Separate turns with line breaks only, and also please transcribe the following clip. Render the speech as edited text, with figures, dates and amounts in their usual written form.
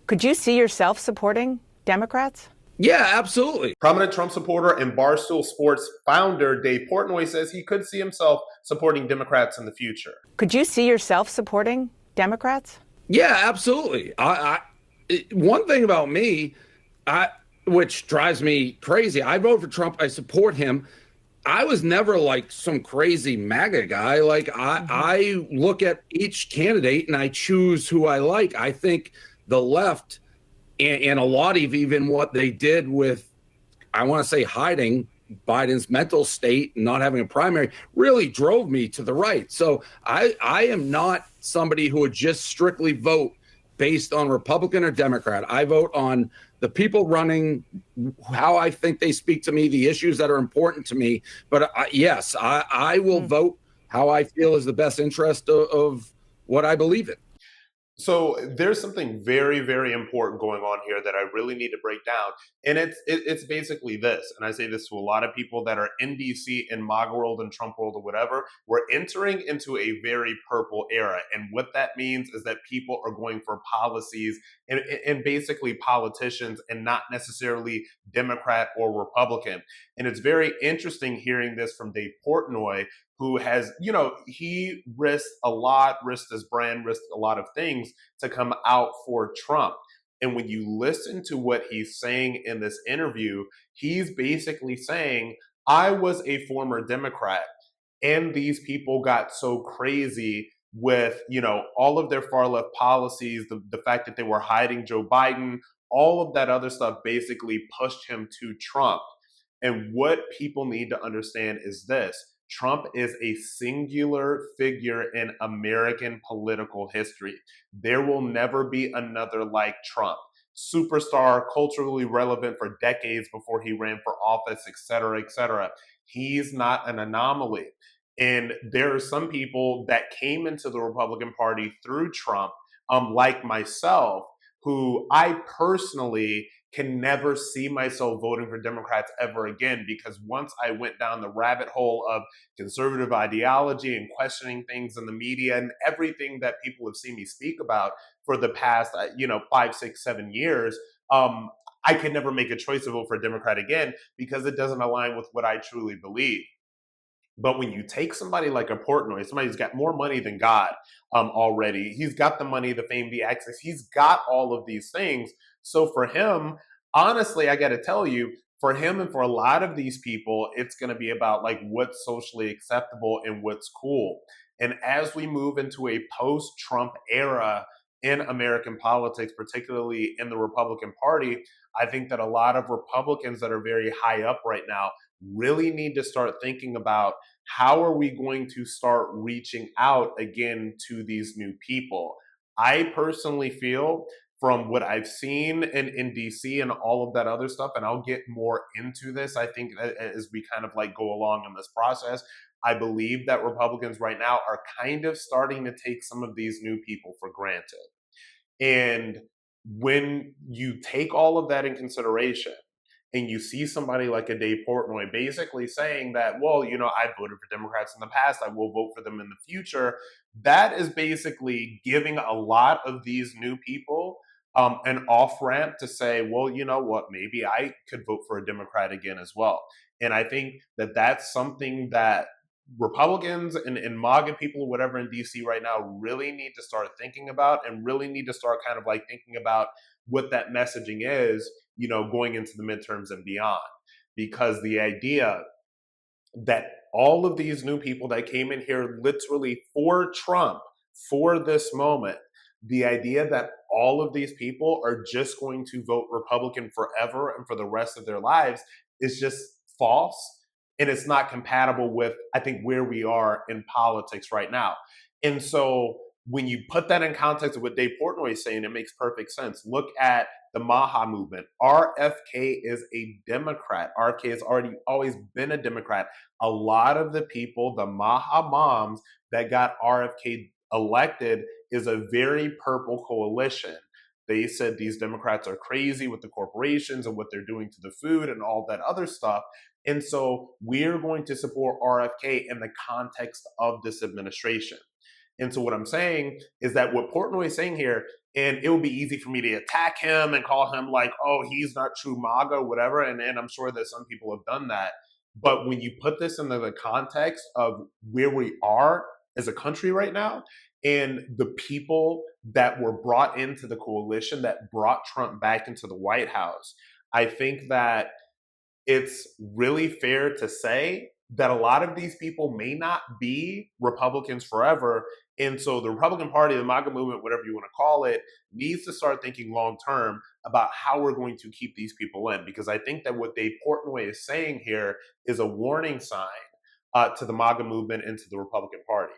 Could you see yourself supporting Democrats?
Yeah, absolutely.
Prominent Trump supporter and Barstool Sports founder Dave Portnoy says he could see himself supporting Democrats in the future.
Could you see yourself supporting Democrats?
Yeah, absolutely. One thing about me, I which drives me crazy. I vote for Trump. I support him. I was never like some crazy MAGA guy. Like I look at each candidate and I choose who I like. I think the left and a lot of even what they did with, I want to say, hiding Biden's mental state and not having a primary really drove me to the right. So I am not somebody who would just strictly vote based on Republican or Democrat. I vote on the people running, how I think they speak to me, the issues that are important to me. But yes, I will vote how I feel is the best interest of what I believe in.
So there's something very, very important going on here that I really need to break down. And it's basically this. And I say this to a lot of people that are in DC, in MAGA world and Trump world or whatever. We're entering into a very purple era. And what that means is that people are going for policies and basically politicians and not necessarily Democrat or Republican. And it's very interesting hearing this from Dave Portnoy, who has, he risked his brand, risked a lot of things to come out for Trump. And when you listen to what he's saying in this interview, he's basically saying, I was a former Democrat, and these people got so crazy with, all of their far left policies, the fact that they were hiding Joe Biden, all of that other stuff basically pushed him to Trump. And what people need to understand is this. Trump is a singular figure in American political history. There will never be another like Trump. Superstar, culturally relevant for decades before he ran for office, et cetera, et cetera. He's not an anomaly. And there are some people that came into the Republican Party through Trump, like myself, who I personally can never see myself voting for Democrats ever again, because once I went down the rabbit hole of conservative ideology and questioning things in the media and everything that people have seen me speak about for the past, 5, 6, 7 years, I could never make a choice to vote for a Democrat again because it doesn't align with what I truly believe. But when you take somebody like a Portnoy, somebody who's got more money than God already, he's got the money, the fame, the access, he's got all of these things. So for him, honestly, I got to tell you, for him and for a lot of these people, it's going to be about like what's socially acceptable and what's cool. And as we move into a post-Trump era in American politics, particularly in the Republican Party, I think that a lot of Republicans that are very high up right now really need to start thinking about how are we going to start reaching out again to these new people. I personally feel from what I've seen in DC and all of that other stuff, and I'll get more into this, I think, as we kind of like go along in this process, I believe that Republicans right now are kind of starting to take some of these new people for granted. And when you take all of that in consideration, and you see somebody like a Dave Portnoy basically saying that, well, I voted for Democrats in the past, I will vote for them in the future, that is basically giving a lot of these new people an off ramp to say, well, you know what, maybe I could vote for a Democrat again as well. And I think that that's something that Republicans and MAGA people or whatever in DC right now really need to start thinking about, and really need to start kind of like thinking about what that messaging is, going into the midterms and beyond. Because the idea that all of these new people that came in here literally for Trump, for this moment, the idea that all of these people are just going to vote Republican forever and for the rest of their lives is just false. And it's not compatible with, I think, where we are in politics right now. And so when you put that in context of what Dave Portnoy is saying, it makes perfect sense. Look at the MAGA movement. RFK is a Democrat. RFK has always been a Democrat. A lot of the people, the MAGA moms that got RFK elected, is a very purple coalition. They said these Democrats are crazy with the corporations and what they're doing to the food and all that other stuff. And so we're going to support RFK in the context of this administration. And so what I'm saying is that what Portnoy is saying here, and it would be easy for me to attack him and call him like, oh, he's not true MAGA, whatever. And I'm sure that some people have done that. But when you put this into the context of where we are as a country right now, and the people that were brought into the coalition that brought Trump back into the White House, I think that it's really fair to say that a lot of these people may not be Republicans forever. And so the Republican Party, the MAGA movement, whatever you want to call it, needs to start thinking long term about how we're going to keep these people in. Because I think that what Dave Portnoy is saying here is a warning sign to the MAGA movement and to the Republican Party.